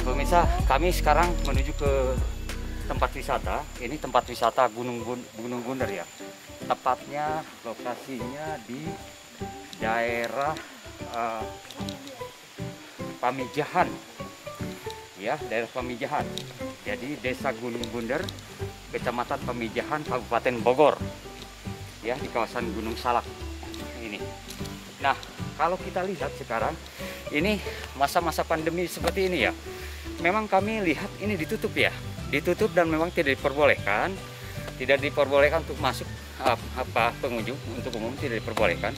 Pemirsa, kami sekarang menuju ke tempat wisata. Ini tempat wisata Gunung Bunder ya. Tepatnya lokasinya di daerah Pamijahan. Ya, daerah Pamijahan. Jadi Desa Gunung Bunder, Kecamatan Pamijahan, Kabupaten Bogor. Ya, di kawasan Gunung Salak ini. Nah, kalau kita lihat sekarang, ini masa-masa pandemi seperti ini ya. Memang kami lihat ini ditutup ya. Ditutup dan memang tidak diperbolehkan. Tidak diperbolehkan untuk masuk pengunjung, untuk umum tidak diperbolehkan.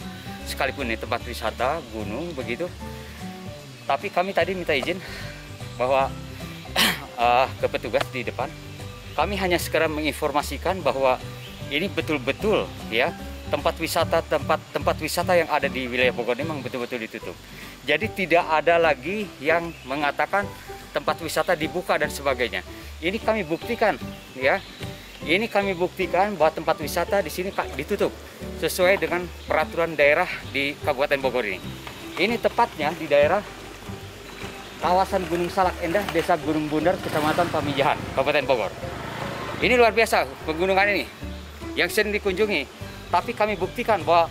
Sekalipun ini tempat wisata, gunung begitu. Tapi kami tadi minta izin bahwa ke petugas di depan. Kami hanya sekarang menginformasikan bahwa ini betul-betul ya tempat wisata yang ada di wilayah Bogor ini memang betul-betul ditutup. Jadi tidak ada lagi yang mengatakan tempat wisata dibuka dan sebagainya. Ini kami buktikan ya. Ini kami buktikan bahwa tempat wisata di sini ditutup sesuai dengan peraturan daerah di Kabupaten Bogor ini. Ini tepatnya di daerah kawasan Gunung Salak Endah, Desa Gunung Bunder, Kecamatan Pamijahan, Kabupaten Bogor. Ini luar biasa pegunungan ini yang sering dikunjungi. Tapi kami buktikan bahwa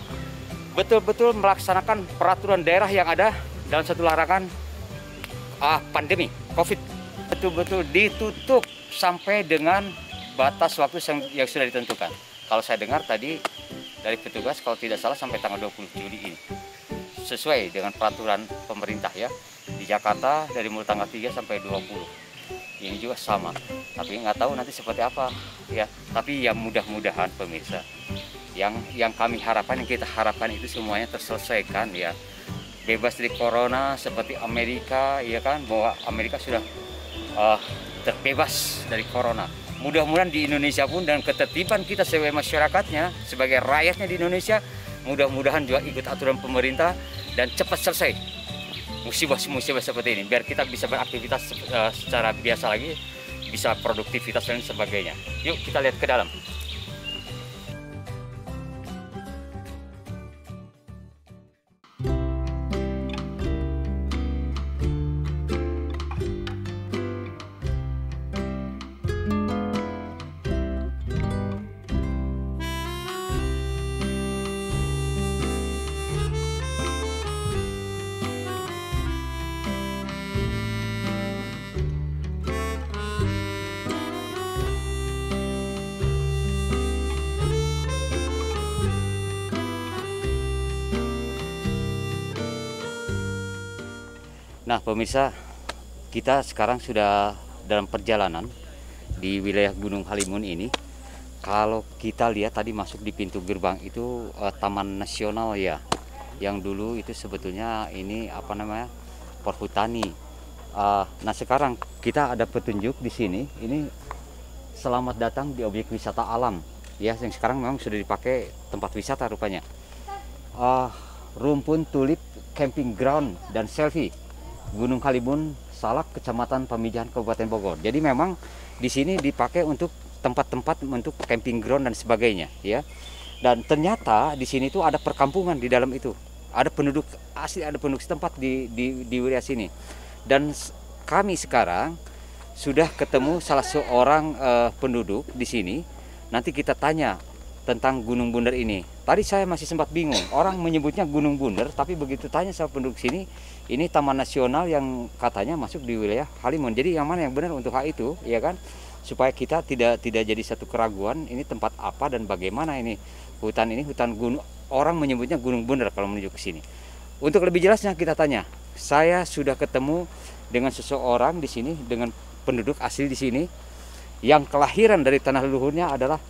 betul-betul melaksanakan peraturan daerah yang ada dalam satu larangan pandemi COVID. Betul-betul ditutup sampai dengan batas waktu yang sudah ditentukan. Kalau saya dengar tadi dari petugas, kalau tidak salah sampai tanggal 20 Juli ini. Sesuai dengan peraturan pemerintah ya. Di Jakarta dari mulai tanggal 3 sampai 20. Ini juga sama. Tapi nggak tahu nanti seperti apa ya. Tapi ya mudah-mudahan pemirsa. Yang kami harapkan, yang kita harapkan itu semuanya terselesaikan ya. Bebas dari corona seperti Amerika ya kan, bahwa Amerika sudah terbebas dari corona. Mudah-mudahan di Indonesia pun dan ketertiban kita sebagai masyarakatnya, sebagai rakyatnya di Indonesia, mudah-mudahan juga ikut aturan pemerintah dan cepat selesai musibah-musibah seperti ini, biar kita bisa beraktivitas secara biasa lagi, bisa produktivitas dan sebagainya. Yuk kita lihat ke dalam. Nah pemirsa, kita sekarang sudah dalam perjalanan di wilayah Gunung Halimun ini. Kalau kita lihat tadi masuk di pintu gerbang itu Taman Nasional ya, yang dulu itu sebetulnya ini apa namanya, perhutani. Nah sekarang kita ada petunjuk di sini, ini selamat datang di objek wisata alam ya, yang sekarang memang sudah dipakai tempat wisata rupanya. Rumpun Tulip Camping Ground dan Selfie Gunung Halimun Salak, Kecamatan Pamijahan, Kabupaten Bogor. Jadi memang di sini dipakai untuk tempat-tempat untuk camping ground dan sebagainya ya. Dan ternyata di sini tuh ada perkampungan di dalam itu. Ada penduduk asli, ada penduduk setempat di wilayah sini. Dan kami sekarang sudah ketemu salah seorang penduduk di sini. Nanti kita tanya tentang Gunung Bunder ini. Tadi saya masih sempat bingung, orang menyebutnya Gunung Bunder, tapi begitu tanya sama penduduk sini, ini taman nasional yang katanya masuk di wilayah Halimun. Jadi yang mana yang benar untuk hal itu, ya kan? Supaya kita tidak jadi satu keraguan, ini tempat apa dan bagaimana ini hutan ini, hutan gunung. Orang menyebutnya Gunung Bunder kalau menuju ke sini. Untuk lebih jelasnya kita tanya. Saya sudah ketemu dengan seseorang di sini, dengan penduduk asli di sini, yang kelahiran dari tanah leluhurnya adalah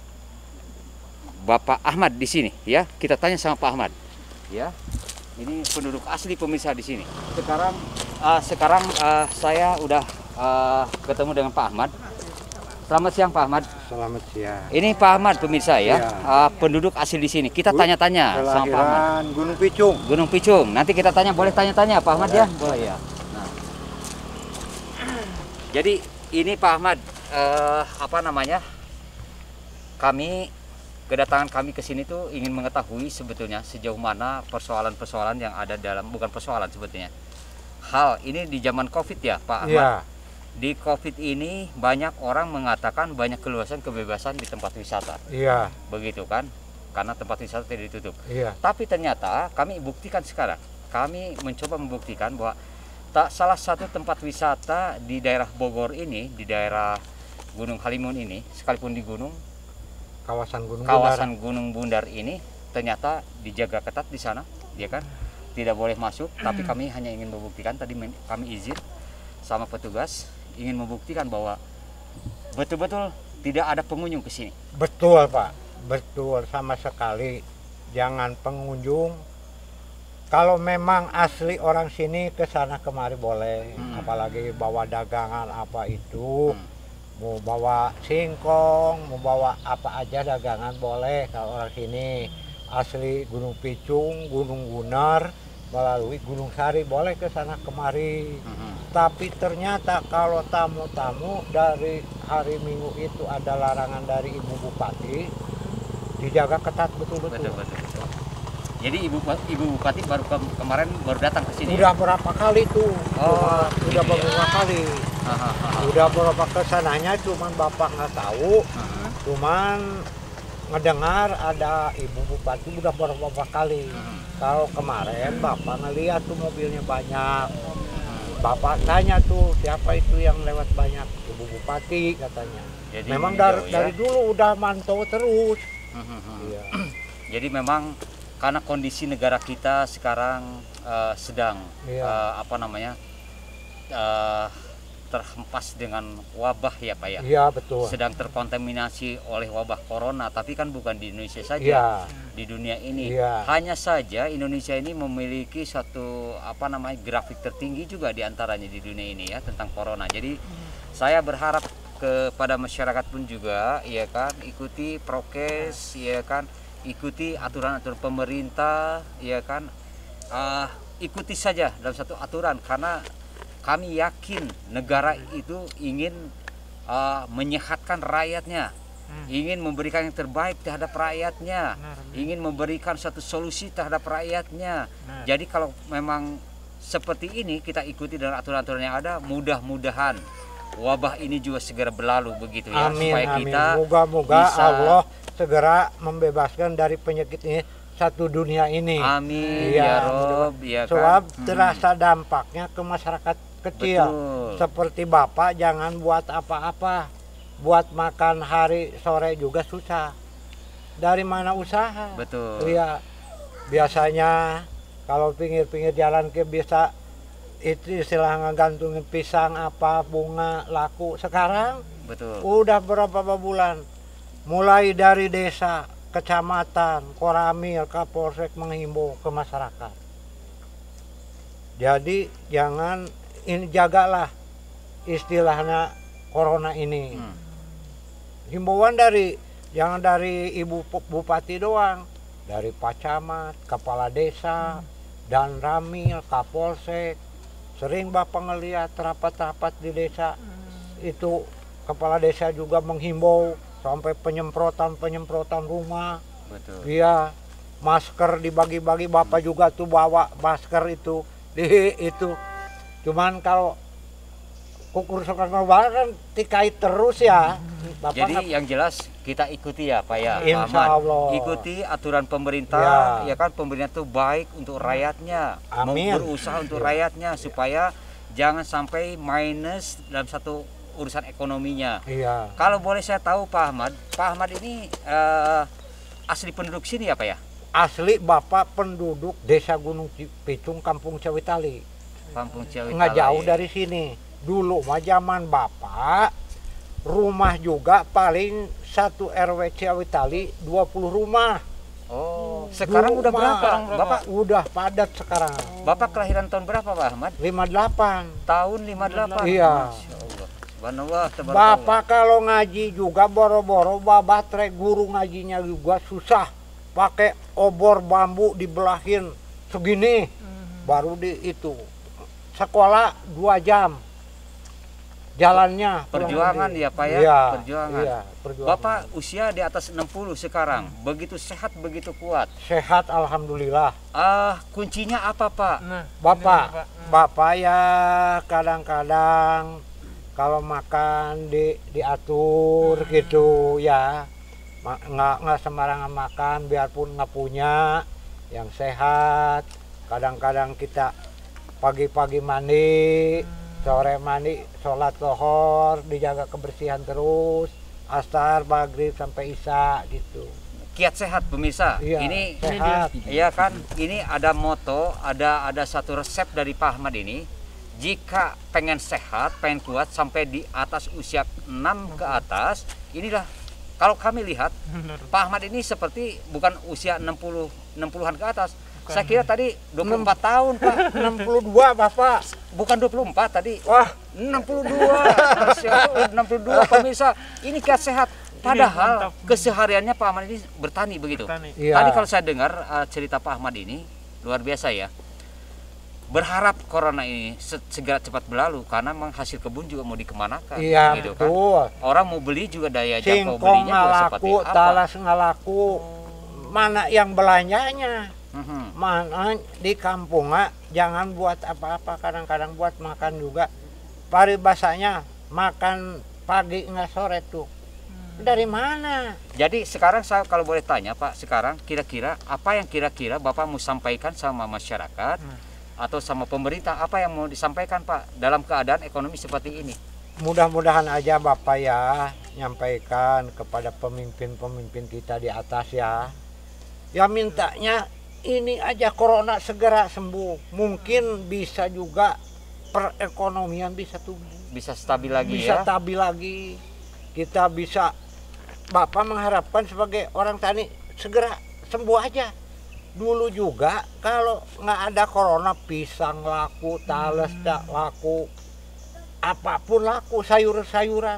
Bapak Ahmad di sini ya. Kita tanya sama Pak Ahmad ya. Ini penduduk asli pemirsa di sini. Sekarang saya udah ketemu dengan Pak Ahmad. Selamat siang Pak Ahmad. Selamat siang. Ini Pak Ahmad pemirsa ya, penduduk asli di sini. Kita tanya-tanya sama Pak Ahmad. Gunung Picung. Gunung Picung. Nanti kita tanya, boleh tanya-tanya Pak Ahmad ya? Boleh ya. Nah. Jadi ini Pak Ahmad, apa namanya? Kedatangan kami ke sini tuh ingin mengetahui sebetulnya sejauh mana persoalan-persoalan yang ada dalam, bukan persoalan sebetulnya. Hal ini di zaman Covid ya Pak Ahmad. Iya. di COVID ini banyak orang mengatakan banyak kebebasan di tempat wisata. Iya. Begitu kan? Karena tempat wisata tidak ditutup. Iya. Tapi ternyata kami buktikan sekarang. Kami mencoba membuktikan bahwa salah satu tempat wisata di daerah Bogor ini, di daerah Gunung Halimun ini, sekalipun di gunung, Kawasan Gunung Bundar ini ternyata dijaga ketat di sana, ya kan? Tidak boleh masuk, tapi kami hanya ingin membuktikan, tadi kami izin sama petugas, ingin membuktikan bahwa betul-betul tidak ada pengunjung ke sini. Betul, Pak. Betul, sama sekali. Jangan pengunjung. Kalau memang asli orang sini ke sana kemari boleh, apalagi bawa dagangan apa itu. Mau bawa singkong, mau bawa apa aja dagangan boleh kalau orang sini. Asli Gunung Picung, Gunung Gunar, melalui Gunung Sari boleh ke sana kemari. Tapi ternyata kalau tamu-tamu dari hari Minggu itu ada larangan dari Ibu Bupati, dijaga ketat betul-betul. Betul. Jadi Ibu Bupati kemarin baru datang ke sini. Udah berapa kali tuh? Oh, udah beberapa kali. Udah berapa kesananya, cuman Bapak nggak tahu. Cuman ngedengar ada Ibu Bupati udah beberapa kali. Kalau kemarin Bapak ngeliat tuh mobilnya banyak. Bapak tanya tuh siapa itu yang lewat banyak, Ibu Bupati katanya. Jadi memang dari dulu udah mantau terus. Iya. Jadi memang karena kondisi negara kita sekarang sedang terhempas dengan wabah ya Pak ya. Iya betul. Sedang terkontaminasi oleh wabah corona, tapi kan bukan di Indonesia saja, di dunia ini. Hanya saja Indonesia ini memiliki satu grafik tertinggi juga di antaranya di dunia ini ya tentang corona. Jadi saya berharap kepada masyarakat pun juga ya kan ikuti prokes ya kan, ikuti aturan-aturan pemerintah ya kan, ikuti saja dalam satu aturan, karena kami yakin negara itu ingin menyehatkan rakyatnya, ingin memberikan yang terbaik terhadap rakyatnya, ingin memberikan satu solusi terhadap rakyatnya. Jadi kalau memang seperti ini kita ikuti dengan aturan-aturan yang ada, mudah-mudahan wabah ini juga segera berlalu begitu ya. Amin, supaya kita moga-moga Allah segera membebaskan dari penyakit ini satu dunia ini. Amin ya Rob ya kan. Sebab terasa dampaknya ke masyarakat kecil. Betul. Seperti Bapak jangan buat apa-apa, buat makan hari sore juga susah. Dari mana usaha? Betul. Iya. Biasanya kalau pinggir-pinggir jalan ke bisa itu istilah ngegantungin pisang apa bunga laku. Sekarang betul. Udah berapa bulan mulai dari desa, kecamatan, Koramil, Kapolsek menghimbau ke masyarakat. Jadi jangan jagalah istilahnya corona ini. Himbauan jangan dari Ibu Bupati doang, dari Pak Camat, Kepala Desa, dan Ramil, Kapolsek. Sering Bapak ngelihat rapat-rapat di desa, itu Kepala Desa juga menghimbau sampai penyemprotan rumah. Betul. Iya, masker dibagi-bagi, Bapak juga tuh bawa masker itu itu. Cuman kalau kukur sekarang kan dikait terus ya. Bapak jadi yang jelas kita ikuti ya Pak ya, Insya Allah. Ikuti aturan pemerintah ya kan, pemerintah itu baik untuk rakyatnya, mau berusaha untuk rakyatnya supaya jangan sampai minus dalam satu urusan ekonominya. Iya. Kalau boleh saya tahu Pak Ahmad ini asli penduduk sini ya Pak ya? Asli Bapak penduduk Desa Gunung Picung, Kampung Cawitali. Kampung Cawitali. Nggak jauh dari sini. Dulu mah zaman Bapak rumah juga paling satu RW Cawitali 20 rumah. Oh, sekarang udah berapa? Bapak udah padat sekarang. Bapak kelahiran tahun berapa Pak Ahmad? 58. Tahun 58. Iya. Masya Allah. Subhanallah, Bapak kalau ngaji juga boro-boro bapak guru ngajinya juga susah. Pakai obor bambu dibelahin segini baru itu. Sekolah 2 jam. Jalannya perjuangan ya Pak ya, iya, perjuangan. Iya, perjuangan. Bapak usia di atas 60 sekarang, begitu sehat, begitu kuat. Sehat alhamdulillah. Kuncinya apa Pak? Bapak ya kadang-kadang kalau makan diatur gitu ya. Nggak sembarangan makan, biarpun nggak punya yang sehat. Kadang-kadang kita pagi-pagi mandi, sore mandi, sholat lohor, dijaga kebersihan terus, asar, maghrib sampai isya gitu. Kiat sehat pemirsa. Iya, Ini sehat. iya kan, ini ada moto, ada satu resep dari Pak Ahmad ini. Jika pengen sehat, pengen kuat sampai di atas usia 6 ke atas, inilah kalau kami lihat Pak Ahmad ini seperti bukan usia 60-an ke atas. Bukan. Saya kira tadi 24 tahun, Pak. 62 Bapak. Bukan 24 tadi. Wah, 62. 62 pemirsa. Ini kiat sehat. Padahal kesehariannya Pak Ahmad ini bertani begitu. Iya. Tadi kalau saya dengar cerita Pak Ahmad ini luar biasa ya. Berharap corona ini segera cepat berlalu karena memang hasil kebun juga mau dikemanakan. Iya, gitu betul. Kan. Orang mau beli juga daya jangkau Singkong belinya nggak juga seperti laku, apa. talas nggak laku. Mana yang belanjanya? Mana di kampung jangan buat apa-apa, kadang-kadang buat makan juga. Paribasanya makan pagi nggak sore tuh. Dari mana? Jadi sekarang saya kalau boleh tanya Pak, sekarang kira-kira apa yang kira-kira Bapak mau sampaikan sama masyarakat atau sama pemerintah, apa yang mau disampaikan Pak dalam keadaan ekonomi seperti ini? Mudah-mudahan aja Bapak ya nyampaikan kepada pemimpin-pemimpin kita di atas ya. Ya mintanya ini aja corona segera sembuh. Mungkin bisa juga perekonomian bisa tumbuh. Bisa stabil lagi Bisa ya? stabil lagi. Kita bisa, Bapak mengharapkan sebagai orang tani segera sembuh aja. Dulu juga kalau nggak ada corona, pisang laku, talas tak laku, apapun laku, sayur-sayuran.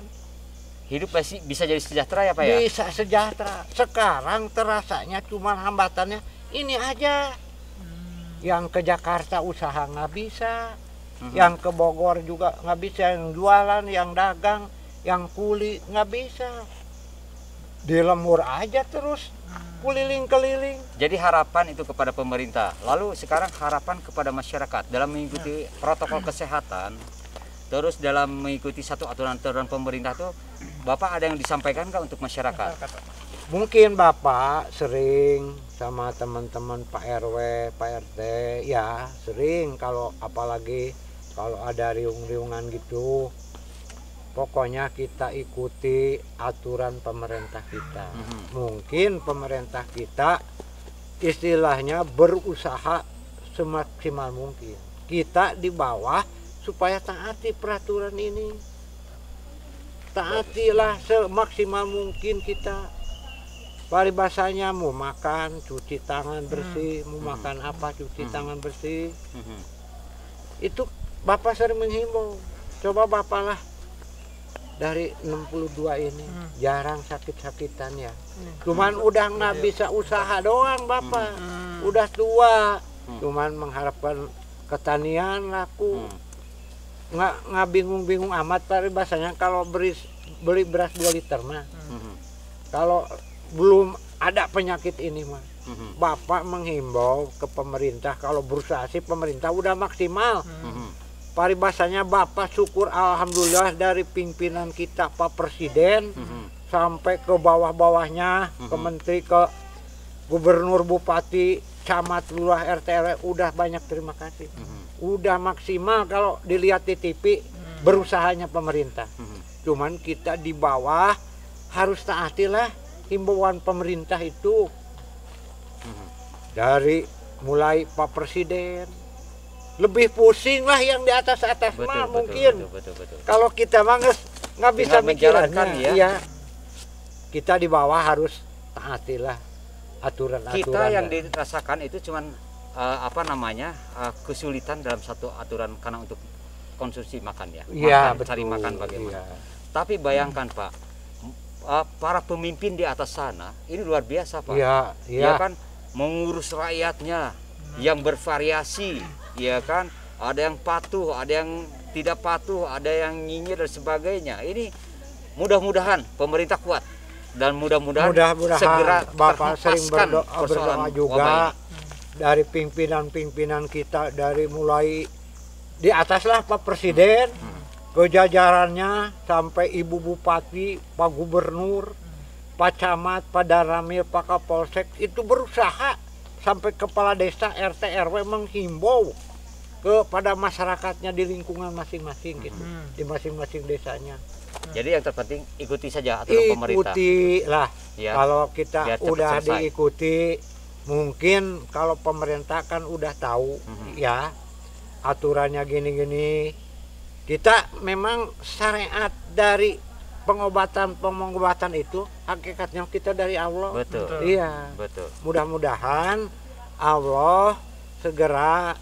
Hidup pasti bisa jadi sejahtera ya Pak ya? Bisa sejahtera. Sekarang terasanya cuma hambatannya ini aja. Yang ke Jakarta usaha nggak bisa, yang ke Bogor juga nggak bisa, yang jualan, yang dagang, yang kuli nggak bisa. Dilemur aja terus, keliling-keliling. Jadi harapan itu kepada pemerintah. Lalu sekarang harapan kepada masyarakat dalam mengikuti protokol kesehatan, terus dalam mengikuti satu aturan-aturan pemerintah tuh, Bapak ada yang disampaikan nggak untuk masyarakat? Mungkin Bapak sering sama teman-teman Pak RW, Pak RT, ya sering kalau apalagi kalau ada riung-riungan gitu. Pokoknya kita ikuti aturan pemerintah kita. Mungkin pemerintah kita istilahnya berusaha semaksimal mungkin. Kita di bawah supaya taati peraturan ini. Taatilah semaksimal mungkin kita. Paribasanya mau makan cuci tangan bersih, mau makan apa cuci tangan bersih. Itu Bapak sering menghimbau. Coba Bapak lah dari 62 ini jarang sakit-sakitan ya. Cuman udah nggak bisa usaha doang Bapak. Udah tua. Cuman mengharapkan ketanian laku. Nggak bingung-bingung amat paribasanya kalau beli beras 2 liter mah. Kalau belum ada penyakit ini mah. Bapak menghimbau ke pemerintah, kalau berusaha sih pemerintah udah maksimal. Paribasanya Bapak syukur alhamdulillah dari pimpinan kita Pak Presiden sampai ke bawah-bawahnya, ke menteri, ke gubernur, bupati, camat, lurah, RT RW udah banyak terima kasih. Udah maksimal kalau dilihat di TV berusahanya pemerintah. Cuman kita di bawah harus taatilah himbauan pemerintah itu. Dari mulai Pak Presiden, lebih pusing lah yang di atas-atas mah mungkin. Betul. Kalau kita mah nggak bisa menjalankan mikirannya, ya. Kita di bawah harus taatilah aturan-aturan. Kita yang dirasakan itu cuman kesulitan dalam satu aturan karena untuk konsumsi makan ya. Iya, cari makan bagaimana. Iya. Tapi bayangkan Pak, para pemimpin di atas sana ini luar biasa Pak. Iya. Ya kan mengurus rakyatnya yang bervariasi, ya kan, ada yang patuh, ada yang tidak patuh, ada yang nyinyir dan sebagainya. Ini mudah-mudahan pemerintah kuat dan mudah-mudahan segera Bapak sering berdoa juga ini. Dari pimpinan-pimpinan kita, dari mulai di atas lah Pak Presiden ke jajarannya sampai Ibu Bupati, Pak Gubernur, Pak Camat, Pak Daramil, Pak Kapolsek itu berusaha sampai kepala desa RT RW menghimbau kepada masyarakatnya di lingkungan masing-masing gitu, di masing-masing desanya. Jadi yang terpenting ikuti saja aturan pemerintah. Ikuti lah. Ya, kalau kita biar cepat udah selesai. diikuti, mungkin kalau pemerintah kan udah tahu ya aturannya gini-gini. Kita memang syariat dari pengobatan itu hakikatnya kita dari Allah. Betul. Iya. Betul. Mudah-mudahan Allah segera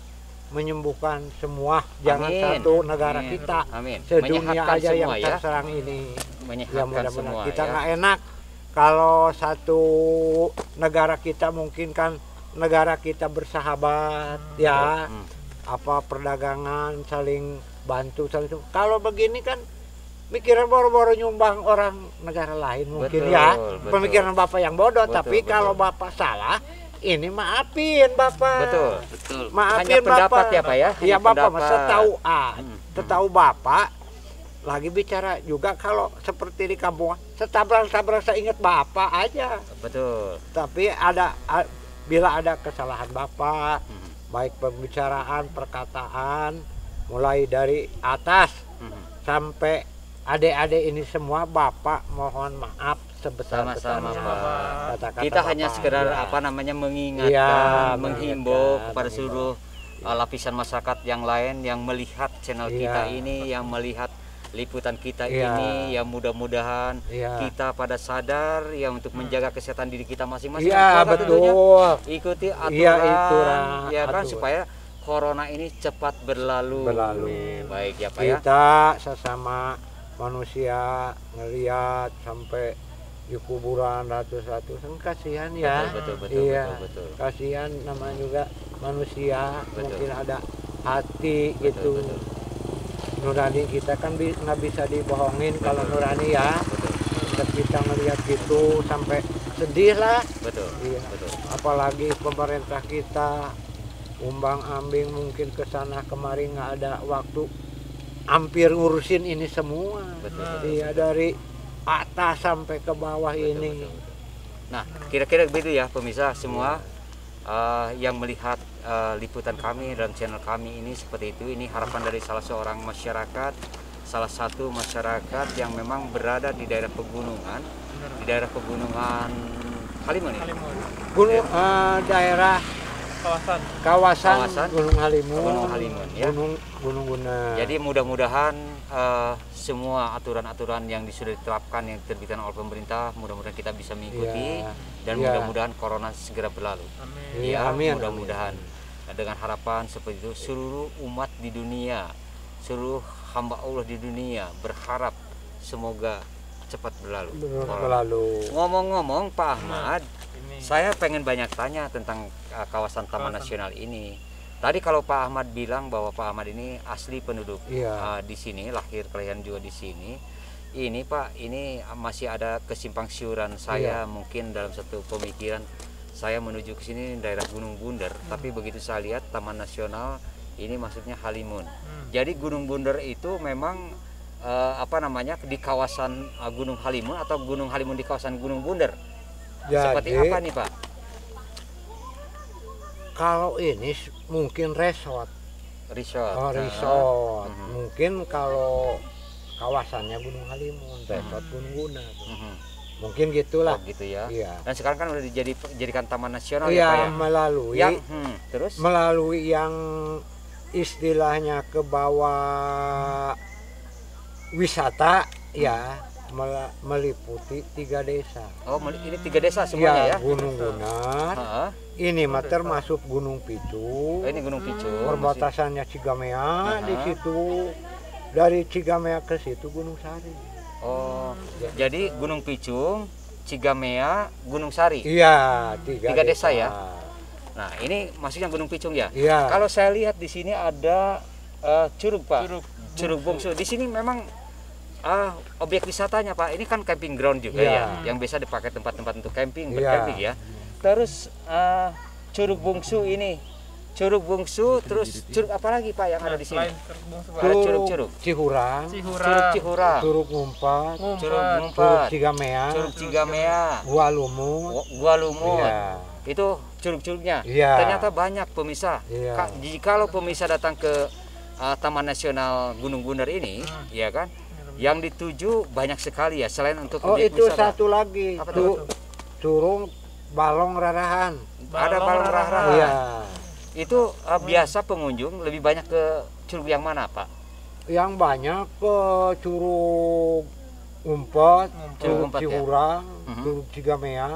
menyembuhkan semua, jangan Amin. satu negara Amin. kita Amin. sedunia Menyehatkan aja yang semua ya. terserang ini. Ya Menyehatkan mudah-mudahan semua kita ya. nggak enak kalau satu negara kita mungkin kan negara kita bersahabat ya, apa perdagangan saling bantu saling. Kalau begini kan pikiran boro-boro nyumbang orang negara lain mungkin Betul, ya, betul. pemikiran bapak yang bodoh. Betul, Tapi betul. kalau bapak salah, ini maafin bapak. Betul. Betul. Maafin Hanya pendapat bapak. ya Pak ya. Iya Hanya bapak, pendapat. setahu bapak lagi bicara juga kalau seperti di kampung setabrak-tabrak saya ingat bapak aja. Betul. Tapi bila ada kesalahan bapak, baik pembicaraan, perkataan, mulai dari atas sampai adik-adik ini semua, bapak mohon maaf Sama-sama sebesar-besarnya. Pak. Kata-kata Kita hanya bapak. sekedar Ya. apa namanya mengingatkan, Iya, menghimbau mengingatkan, kepada mengimbau. seluruh lapisan masyarakat yang lain yang melihat channel Iya. kita ini, yang melihat liputan kita Iya. ini, yang mudah-mudahan Iya. kita pada sadar ya untuk menjaga kesehatan diri kita masing-masing. Iya Keluarga tentunya. betul. Ikuti aturan, Iya, itulah, ya kan aturan. supaya corona ini cepat berlalu. Baik ya Pak ya. Kita sesama manusia ngelihat sampai di kuburan ratus-ratus kan kasihan ya. Betul, Iya, betul. kasihan namanya juga manusia. Betul. Mungkin ada hati gitu. Betul. Nurani kita kan nggak bisa dibohongin kalau nurani ya. Betul. Tetap kita ngelihat gitu sampai sedih lah. Betul. Iya. Betul. Apalagi pemerintah kita umbang-ambing mungkin ke sana kemari nggak ada waktu hampir ngurusin ini semua. Betul. Iya, dari atas sampai ke bawah ini. Betul. Nah, kira-kira begitu ya pemirsa semua yang melihat liputan kami dan channel kami ini seperti itu. Ini harapan dari salah seorang masyarakat, salah satu masyarakat yang memang berada di daerah pegunungan, di daerah pegunungan Halimun ya? Gunung daerah kawasan Gunung Halimun. Gunung Halimun ya. Gunung Guna. Jadi mudah-mudahan semua aturan-aturan yang sudah diterapkan yang diterbitkan oleh pemerintah mudah-mudahan kita bisa mengikuti Iya. dan Iya. mudah-mudahan corona segera berlalu. Iya, amin. Mudah-mudahan. Nah, dengan harapan seperti itu seluruh umat di dunia, seluruh hamba Allah di dunia berharap semoga cepat berlalu. Berlalu. Ngomong-ngomong Pak Ahmad, saya pengen banyak tanya tentang kawasan Taman Nasional ini. Tadi kalau Pak Ahmad bilang bahwa Pak Ahmad ini asli penduduk Iya. di sini, lahir kelahiran juga di sini. Ini Pak, ini masih ada kesimpang siuran saya mungkin dalam satu pemikiran saya menuju ke sini daerah Gunung Bunder, tapi begitu saya lihat Taman Nasional ini maksudnya Halimun. Jadi Gunung Bunder itu memang apa namanya di kawasan Gunung Halimun atau Gunung Halimun di kawasan Gunung Bunder. Seperti Jadi apa nih Pak? kalau ini mungkin resort. Resort. Oh, resort. Mungkin kalau kawasannya Gunung Halimun, resort Gunung Guna. Mungkin gitulah. Oh, gitu ya. Iya. Dan sekarang kan udah dijadikan Taman Nasional Iya, ya Pak ya. melalui Yang terus melalui yang istilahnya ke bawah wisata ya, meliputi 3 desa. oh ini 3 desa semuanya ya. Gunung Gunar. Heeh. Ini mah termasuk Gunung Picu. Oh, ini Gunung Picu. Perbatasannya Cigamea di situ. Dari Cigamea ke situ Gunung Sari. Oh, jadi Gunung Picung, Cigamea, Gunung Sari. Iya, 3 desa ya. Nah, ini maksudnya Gunung Picung ya. Iya. Kalau saya lihat di sini ada curug Pak. Curug Bungsu. Di sini memang objek wisatanya Pak. Ini kan camping ground juga Iya. ya, yang biasa dipakai tempat-tempat untuk camping, Iya. bercamping ya. Terus Curug Bungsu ini Curug Bungsu, terus curug apa lagi Pak yang ada di sini? Selain Curug Bungsu, Pak. Ada Curug curug-curug. Cihurang, Curug Cihurang, Curug Ngumpat, Curug Curug Ngumpat, Cigamea, Curug Cigamea, Gua Lumut. Gua Lumut. Iya. Itu curug-curugnya. Iya. Ternyata banyak pemirsa. Iya. Jikalau pemirsa datang ke Taman Nasional Gunung Bunder ini, ya kan? Yang dituju banyak sekali ya selain untuk Oh objek itu wisata. satu lagi, Apa tuh Curug Balong Rarahan. Ada Balong Rarahan. Iya. Itu biasa pengunjung lebih banyak ke curug yang mana, Pak? Yang banyak ke Curug Ngumpat, Curug Curug Ngumpat, ya. Cihurang, Mhm. Curug Cigamea.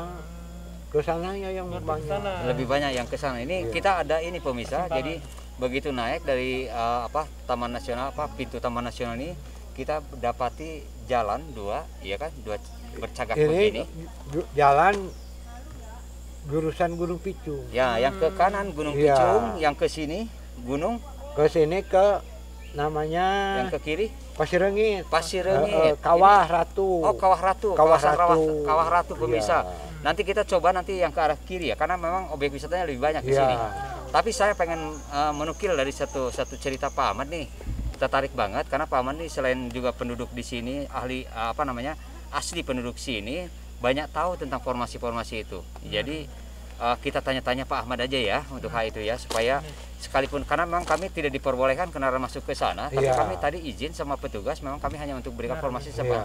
Ke sananya yang banyak. Lebih banyak yang ke sana. Ini Iya. kita ada ini pemirsa. Jadi begitu naik dari Taman Nasional pintu Taman Nasional ini kita dapati jalan dua, iya kan? Dua bercagak begini. Ini jalan jurusan Gunung Picu. Ya, yang ke kanan Gunung Iya. Picung, yang ke sini gunung, Ke sini ke namanya yang ke kiri Pasir Rengit. Pasir Rengit. Kawah Ratu. Oh, Kawah Ratu, Kawah kawasan Ratu. Kawah Ratu pemirsa. Iya. Nanti kita coba nanti yang ke arah kiri ya, karena memang objek wisatanya lebih banyak di Iya. sini. Tapi saya pengen menukil dari satu cerita Pak Ahmad nih. Tertarik banget karena Pak Ahmad nih selain juga penduduk di sini, ahli asli penduduk sini, banyak tahu tentang formasi-formasi itu. Jadi kita tanya-tanya Pak Ahmad aja ya untuk hal itu ya, supaya sekalipun karena memang kami tidak diperbolehkan kendaraan masuk ke sana, tapi Iya. kami tadi izin sama petugas, memang kami hanya untuk berikan informasi sama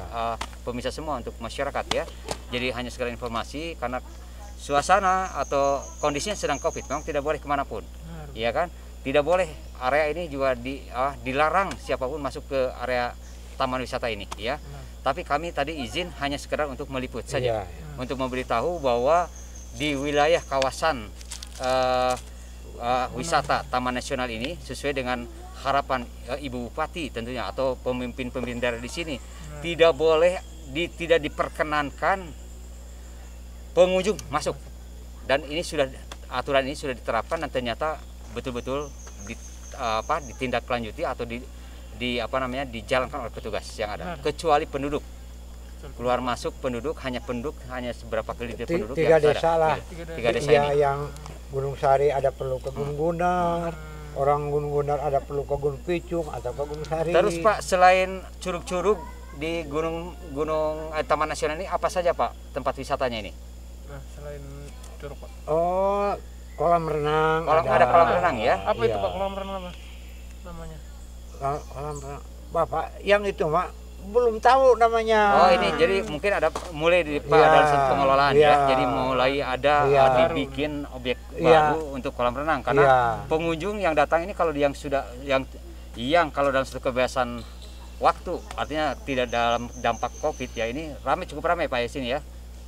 pemirsa semua untuk masyarakat ya. Jadi hanya sekedar informasi karena suasana atau kondisinya sedang COVID, memang tidak boleh kemanapun, ya kan? Tidak boleh area ini juga dilarang siapapun masuk ke area taman wisata ini, ya. Tapi kami tadi izin hanya sekedar untuk meliput saja, untuk memberitahu bahwa di wilayah kawasan wisata Taman Nasional ini sesuai dengan harapan Ibu Bupati tentunya atau pemimpin-pemimpin daerah di sini tidak boleh tidak diperkenankan pengunjung masuk, dan ini aturan ini sudah diterapkan dan ternyata betul-betul ditindaklanjuti atau dijalankan oleh petugas yang ada, kecuali penduduk. Keluar masuk penduduk hanya seberapa gelintir penduduk Tiga yang desa ada. lah. Tiga desa Iya, ini. yang Gunung Sari ada perlu ke Gunung Gunar, orang Gunung Gunar ada perlu ke Gunung Picung atau ke Gunung Sari. Terus Pak, selain curug-curug di Taman Nasional ini apa saja Pak tempat wisatanya ini? Nah, selain curug Pak. Oh, kolam renang. Ada kolam renang ya? Apa itu Iya. Pak kolam renang apa namanya? Kolam renang. Bapak yang itu Mak belum tahu namanya. Oh ini jadi mungkin ada mulai di Pak Iya, dalam satu pengelolaan iya. ya. Jadi mulai ada Iya. dibikin objek Iya. baru untuk kolam renang karena Iya. pengunjung yang datang ini kalau kalau dalam satu kebiasaan waktu artinya tidak dalam dampak COVID ya, ini cukup ramai Pak ya sini ya.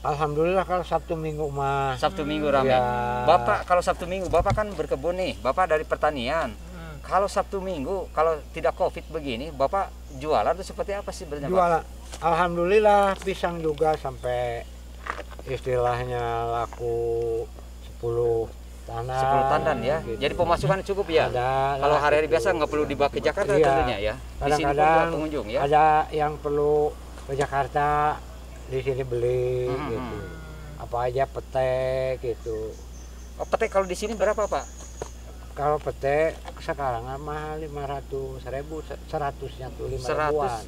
Alhamdulillah kalau Sabtu Minggu mah. Sabtu Minggu ramai. Iya. Bapak kalau Sabtu Minggu Bapak kan berkebun nih, Bapak dari pertanian. Kalau Sabtu Minggu kalau tidak COVID begini, Bapak jualan itu seperti apa sih sebenarnya Pak? Jualan. Alhamdulillah pisang juga sampai istilahnya laku 10 tandan. 10 tandan ya. gitu. Jadi pemasukan cukup ya. Ada Kalau lah, hari-hari gitu. biasa nggak perlu dibawa ke Jakarta Iya. tentunya ya. Di sini pun Kadang-kadang buat pengunjung ya. ada yang perlu ke Jakarta, di sini beli Mhm. gitu. Apa aja pete gitu. Oh, pete kalau di sini berapa Pak? Kalau pete sekarang mah 500.000, 100-nya tuh 5 ribuan. 100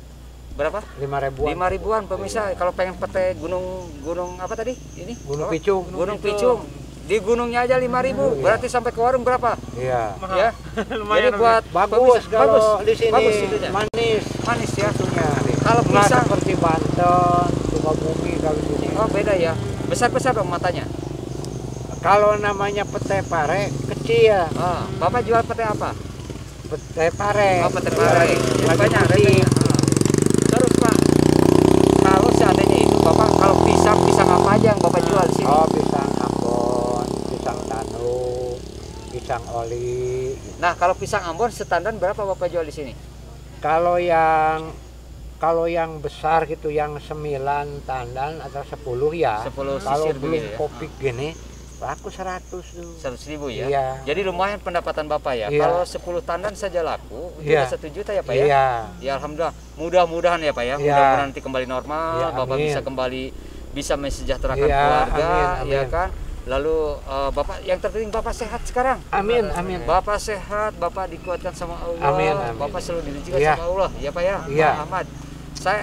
berapa? 5 ribuan. 5 ribuan pemirsa. Kalau pengen pete gunung apa tadi? Ini? Gunung Apa? Picung. Gunung Picung. Di gunungnya aja 5.000. Berarti sampai ke warung berapa? Iya. Ya. Jadi buat Bagus pemirsa, kalau di sini. Bagus itunya. Manis. Manis ya. Itunya. Kalau Nggak pisang, seperti Banten, Sukabumi kalau di sini. oh beda ya. Besar-besar dong matanya. Kalau namanya pete pare kecil. Ah, Bapak jual pete apa? Pete pare. Oh, pete pare. Jadi Lagi banyak musim. repenya. Terus Pak, kalau seandainya itu Bapak kalau pisang apa aja yang Bapak jual di sini? Oh, pisang Ambon, pisang Tanu, pisang oli. Nah, kalau pisang Ambon setandan berapa Bapak jual di sini? Kalau yang besar gitu, yang 9 tandan atau 10 ya. 10 Kalau sisir belum begitu ya. kopi gini, laku 100 tuh. 100.000 ya. Iya. Jadi lumayan pendapatan Bapak ya. Iya. Kalau 10 tandan saja laku, itu Iya. udah 1 juta ya Pak ya. Iya. Ya alhamdulillah. Mudah-mudahan ya Pak ya. Iya. Mudah-mudahan nanti kembali normal, Iya, Bapak amin. bisa kembali bisa mensejahterakan Iya, keluarga, amin, amin. ya kan? Lalu Bapak, yang terpenting Bapak sehat sekarang. Amin, amin. Bapak sehat, Bapak dikuatkan sama Allah. Amin, amin. Bapak selalu dirijinkan Iya. sama Allah, ya Pak ya. Iya. Pak Ahmad.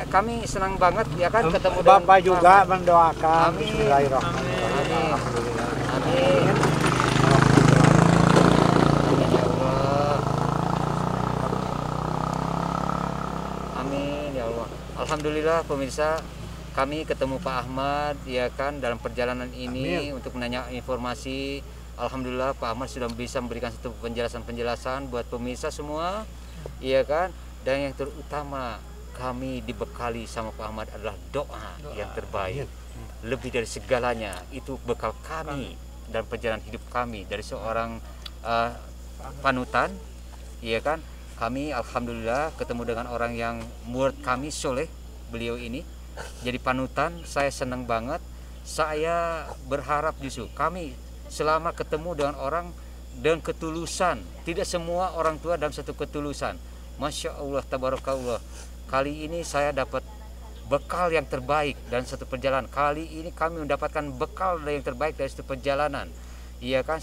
Kami senang banget ya kan ketemu dengan Bapak juga mendoakan. Amin. Bismillahirrahmanirrahim. Amin. Alhamdulillah. Amin. Amin ya Allah. Amin ya Allah. Alhamdulillah pemirsa, kami ketemu Pak Ahmad ya kan dalam perjalanan ini untuk menanya informasi. Alhamdulillah Pak Ahmad sudah bisa memberikan satu penjelasan-penjelasan buat pemirsa semua, iya kan. Dan yang terutama kami dibekali sama Pak Ahmad adalah doa yang terbaik. Lebih dari segalanya itu bekal kami dan perjalanan hidup kami dari seorang panutan, iya kan. Kami alhamdulillah ketemu dengan orang yang menurut kami soleh, beliau ini jadi panutan. Saya senang banget. Saya berharap justru kami selama ketemu dengan orang dengan ketulusan. Tidak semua orang tua dalam satu ketulusan. Masya Allah, tabarakallah. Kali ini saya dapat bekal yang terbaik dan satu perjalanan. Kali ini kami mendapatkan bekal yang terbaik dari satu perjalanan. Iya kan,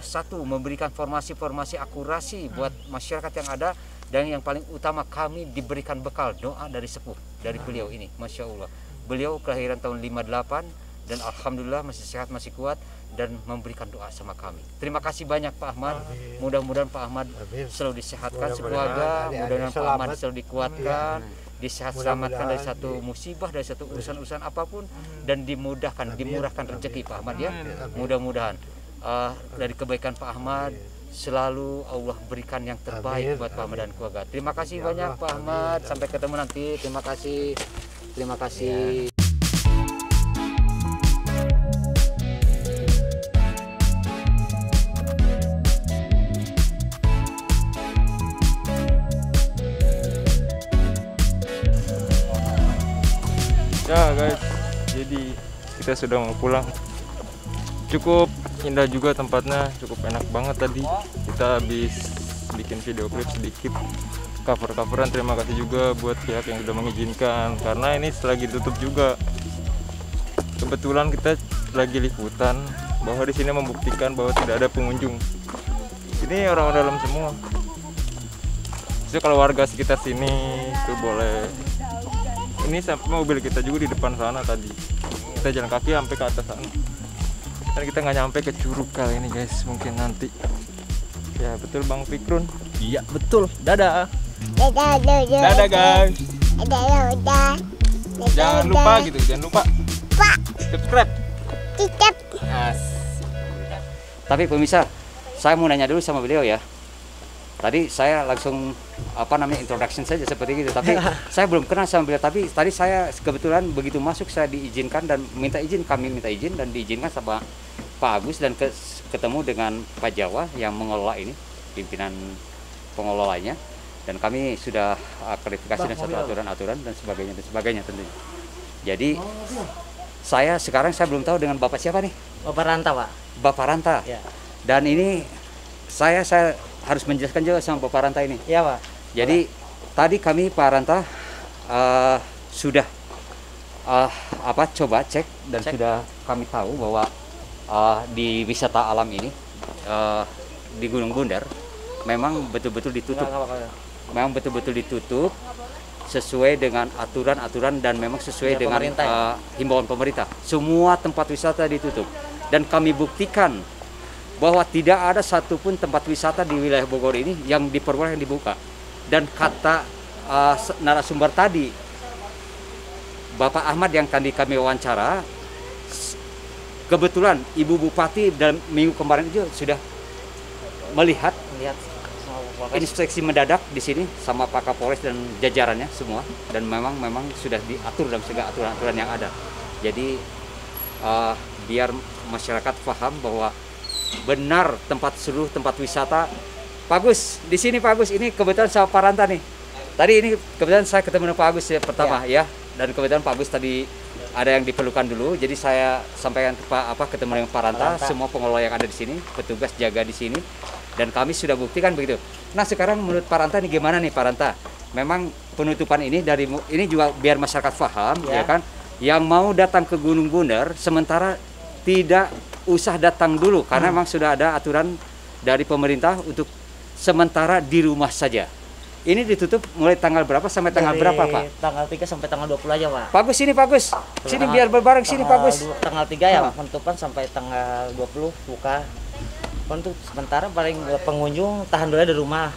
satu memberikan formasi-formasi akurasi buat masyarakat yang ada, dan yang paling utama kami diberikan bekal doa dari sepuh dari beliau ini. Masya Allah. Beliau kelahiran tahun 58 dan alhamdulillah masih sehat, masih kuat dan memberikan doa sama kami. Terima kasih banyak Pak Ahmad. Mudah-mudahan Pak Ahmad selalu disehatkan sekeluarga, mudah-mudahan Pak Ahmad selalu dikuatkan, disehat selamatkan dari satu musibah, dari satu urusan-urusan apapun, dan dimurahkan rezeki Pak Ahmad ya. Mudah-mudahan dari kebaikan Pak Ahmad selalu Allah berikan yang terbaik buat Pak Ahmad dan keluarga. Terima kasih banyak Pak Ahmad. Sampai ketemu nanti. Terima kasih. Terima kasih. Ya guys, jadi kita sudah mau pulang. Cukup indah juga tempatnya, cukup enak banget tadi. Kita habis bikin video klip sedikit, cover-coveran. Terima kasih juga buat pihak yang sudah mengizinkan, karena ini lagi ditutup juga. Kebetulan kita lagi liputan bahwa di sini membuktikan bahwa tidak ada pengunjung. Ini orang dalam semua. Jadi kalau warga sekitar sini itu boleh. Ini sampai mobil kita juga di depan sana tadi. Kita jalan kaki sampai ke atas sana. Dan kita nggak nyampe ke curug kali ini guys, mungkin nanti. Ya betul Bang Fikrun. Iya betul. Dadah. Dadah guys. Jangan lupa gitu, jangan lupa. Subscribe. Tapi pemirsa, saya mau nanya dulu sama beliau ya. Tadi saya langsung introduction saja seperti itu, tapi saya belum kenal sama beliau. Tapi tadi saya kebetulan begitu masuk saya diizinkan dan kami minta izin dan diizinkan sama Pak Agus dan ketemu dengan Pak Jawa yang mengelola ini, pimpinan pengelolanya, dan kami sudah klarifikasi dan satu aturan-aturan dan sebagainya tentunya. Jadi saya belum tahu dengan Bapak siapa nih? Bapak Ranta, Pak. Bapak Ranta. Ya. Dan ini saya harus menjelaskan juga sama Bapak Ranta ini. Iya, Pak. Jadi tadi kami Pak Ranta sudah coba cek dan sudah kami tahu bahwa di wisata alam ini di Gunung Bunder memang betul-betul ditutup. Memang betul-betul ditutup sesuai dengan aturan-aturan dan memang sesuai dengan himbauan pemerintah. Semua tempat wisata ditutup dan kami buktikan bahwa tidak ada satupun tempat wisata di wilayah Bogor ini yang diperbolehkan dibuka. Dan kata narasumber tadi, Bapak Ahmad yang tadi kami wawancara, kebetulan Ibu Bupati dalam minggu kemarin itu sudah melihat inspeksi mendadak di sini sama Pak Kapolres dan jajarannya semua, dan memang sudah diatur dalam segala aturan-aturan yang ada. Jadi biar masyarakat paham bahwa benar seluruh tempat wisata. Pak Agus, di sini Pak Agus, ini kebetulan sama Pak Ranta nih. Tadi ini kebetulan saya ketemu dengan Pak Agus ya, pertama ya. Dan kebetulan Pak Agus tadi ada yang diperlukan dulu, jadi saya sampaikan ke ketemu dengan Pak Ranta, semua pengelola yang ada di sini, petugas jaga di sini, dan kami sudah buktikan begitu. Nah sekarang menurut Pak Ranta nih gimana nih Pak Ranta? Memang penutupan ini ini juga biar masyarakat paham ya kan, yang mau datang ke Gunung Bunder sementara tidak usah datang dulu karena memang sudah ada aturan dari pemerintah untuk sementara di rumah saja. Ini ditutup mulai tanggal berapa sampai tanggal berapa, Pak? Tanggal 3 sampai tanggal 20 aja, Pak. Bagus sini, bagus. Sini biar berbareng sini, bagus. Tanggal 3 ya, penutupan sampai tanggal 20 buka. Untuk sementara paling pengunjung tahan dulu di rumah.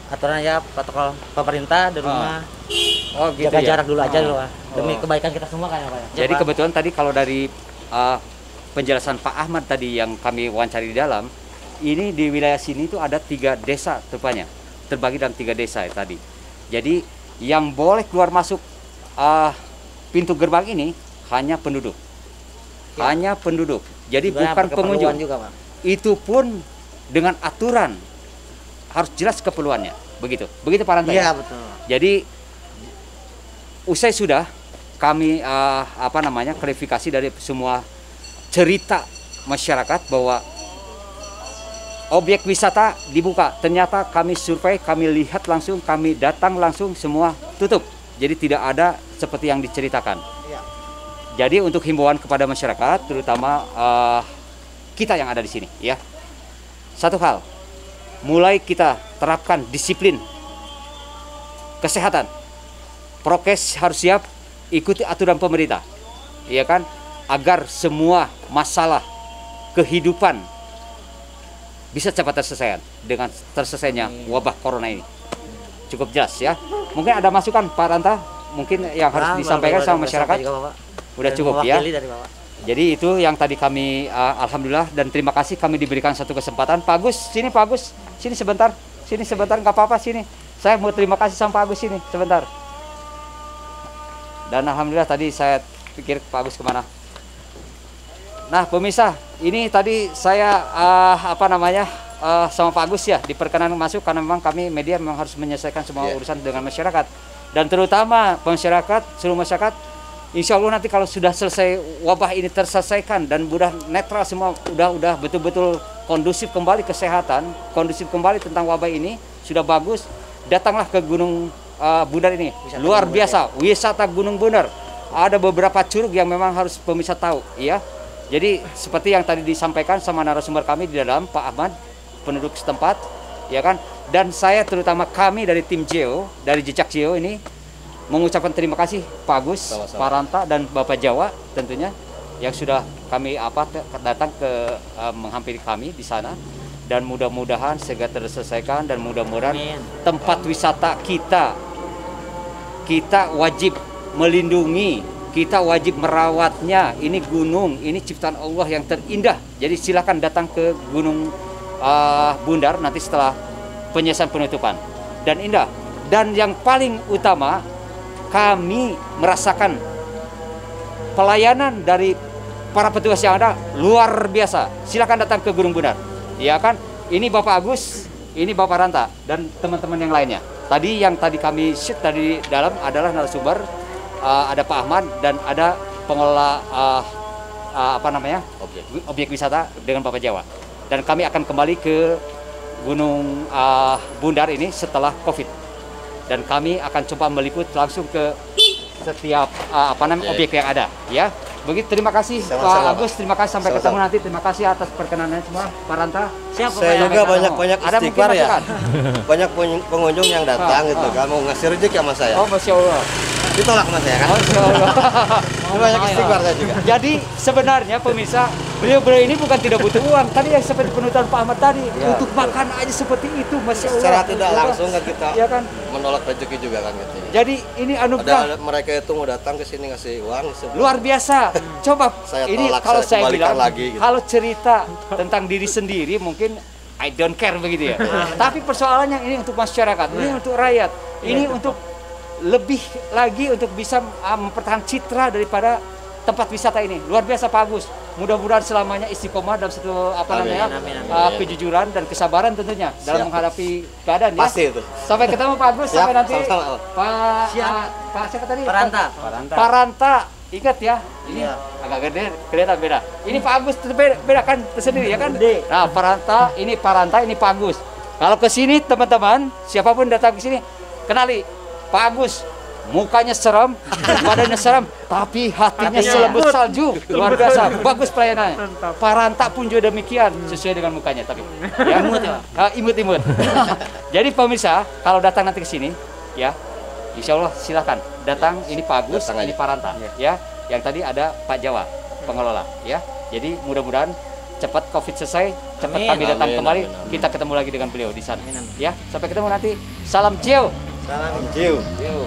Aturan ya protokol pemerintah di rumah. Oh, gitu Jaga ya. jarak dulu aja dulu, Pak. Demi kebaikan kita semua kan ya, Pak. Jadi kebetulan tadi kalau dari penjelasan Pak Ahmad tadi yang kami wawancari di dalam, ini di wilayah sini itu ada 3 desa rupanya, terbagi dalam 3 desa ya, tadi. Jadi yang boleh keluar masuk pintu gerbang ini hanya penduduk, hanya penduduk. Jadi bukan pengunjung. Juga, Pak. Itu pun dengan aturan harus jelas keperluannya, begitu Pak Ranta. Iya, betul. Jadi usai sudah kami klarifikasi dari semua cerita masyarakat bahwa objek wisata dibuka. Ternyata kami survei, kami lihat langsung, kami datang langsung, semua tutup. Jadi tidak ada seperti yang diceritakan. Ya. Jadi untuk himbauan kepada masyarakat, terutama kita yang ada di sini, ya. Satu hal, mulai kita terapkan disiplin kesehatan. Prokes harus siap, ikuti aturan pemerintah, ya kan? Agar semua masalah kehidupan bisa cepat terselesaikan dengan terselesainya wabah corona ini. Cukup jelas ya. Mungkin ada masukan Pak Ranta, mungkin yang harus disampaikan sama masyarakat. Udah cukup ya. Jadi itu yang tadi kami alhamdulillah dan terima kasih kami diberikan satu kesempatan. Pak Agus, sini Pak Agus, sini sebentar nggak apa-apa sini. Saya mau terima kasih sama Pak Agus sini sebentar. Dan alhamdulillah tadi saya pikir Pak Agus kemana? Nah pemirsa, ini tadi saya sama Pak Agus ya diperkenan masuk karena memang kami media memang harus menyelesaikan semua urusan dengan masyarakat dan terutama masyarakat, seluruh masyarakat. Insya Allah nanti kalau sudah selesai wabah ini terselesaikan dan udah netral semua, udah betul-betul kondusif kembali kesehatan, kondusif kembali tentang wabah ini sudah bagus, datanglah ke Gunung Bundar ini. Luar biasa, wisata Gunung Bundar. Ada beberapa curug yang memang harus pemirsa tahu, ya. Jadi seperti yang tadi disampaikan sama narasumber kami di dalam Pak Ahmad, penduduk setempat, ya kan. Dan saya terutama kami dari tim Geo, dari Jejak Geo ini mengucapkan terima kasih Pak Agus, Pak Ranta dan Bapak Jawa tentunya yang sudah kami datang ke menghampiri kami di sana dan mudah-mudahan segera terselesaikan dan mudah-mudahan tempat wisata kita wajib melindungi, kita wajib merawatnya. Ini gunung, ini ciptaan Allah yang terindah. Jadi silakan datang ke Gunung Bundar nanti setelah penyelesaian penutupan dan indah. Dan yang paling utama, kami merasakan pelayanan dari para petugas yang ada luar biasa. Silakan datang ke Gunung Bundar. Ya kan? Ini Bapak Agus, ini Bapak Ranta dan teman-teman yang lainnya. Tadi yang kami shoot tadi dalam adalah narasumber, ada Pak Ahmad dan ada pengelola objek wisata dengan Bapak Jawa. Dan kami akan kembali ke Gunung Bundar ini setelah Covid. Dan kami akan coba meliput langsung ke setiap objek yang ada, ya. Begitu, terima kasih Pak Agus, terima kasih sampai ketemu nanti. Terima kasih atas perkenanannya semua, Pak Ranta. Saya juga banyak istighfar ya. Banyak pengunjung yang datang gitu kan mau ngasih rezeki sama saya. Oh, Masya Allah. Ditolak sama saya kan. Masya Allah. Banyak istighfar saya juga. Jadi sebenarnya pemirsa, beliau ini bukan tidak butuh uang. Tadi yang seperti penuturan Pak Ahmad tadi, untuk makan aja seperti itu, Masya Allah. Secara tidak langsung kan kita ya kan? menolak rezeki juga kan gitu. Jadi ini anugerah. Ada mereka itu mau datang ke sini ngasih uang. Luar biasa. Coba saya ini tolak, kalau saya bilang lagi, gitu. Kalau cerita tentang diri sendiri mungkin I don't care begitu ya. Tapi persoalannya ini untuk masyarakat, ini untuk rakyat, ini untuk lebih lagi untuk bisa mempertahankan citra daripada tempat wisata ini. Luar biasa Pak Agus. Mudah-mudahan selamanya istiqomah dalam satu kejujuran dan kesabaran tentunya dalam menghadapi keadaan ya. Pasti itu. Sampai ketemu Pak Agus, sampai nanti. Sama-sama. Pak siapa tadi? Pak Ranta. Ingat ya, ini agak gede, kelihatan beda. Ini Pak Agus beda kan tersendiri ya kan? Nah, Pak Ranta, ini Pak Agus. Kalau ke sini teman-teman, siapapun datang ke sini, kenali Pak Agus Mukanya serem, badannya serem, tapi hatinya selembut salju. Luar biasa, bagus pelayanannya. Paranta pun juga demikian, sesuai dengan mukanya. Tapi ya, imut-imut. Jadi pemirsa, kalau datang nanti ke sini, ya, insya Allah silakan datang. Ini Pak Agus, ini Paranta, ya. Yang tadi ada Pak Jawa, pengelola, ya. Jadi mudah-mudahan cepat COVID selesai, cepat kami datang kembali, kita ketemu lagi dengan beliau di sana. Ya, sampai ketemu nanti. Salam ciu. Salam ciu. Ciu.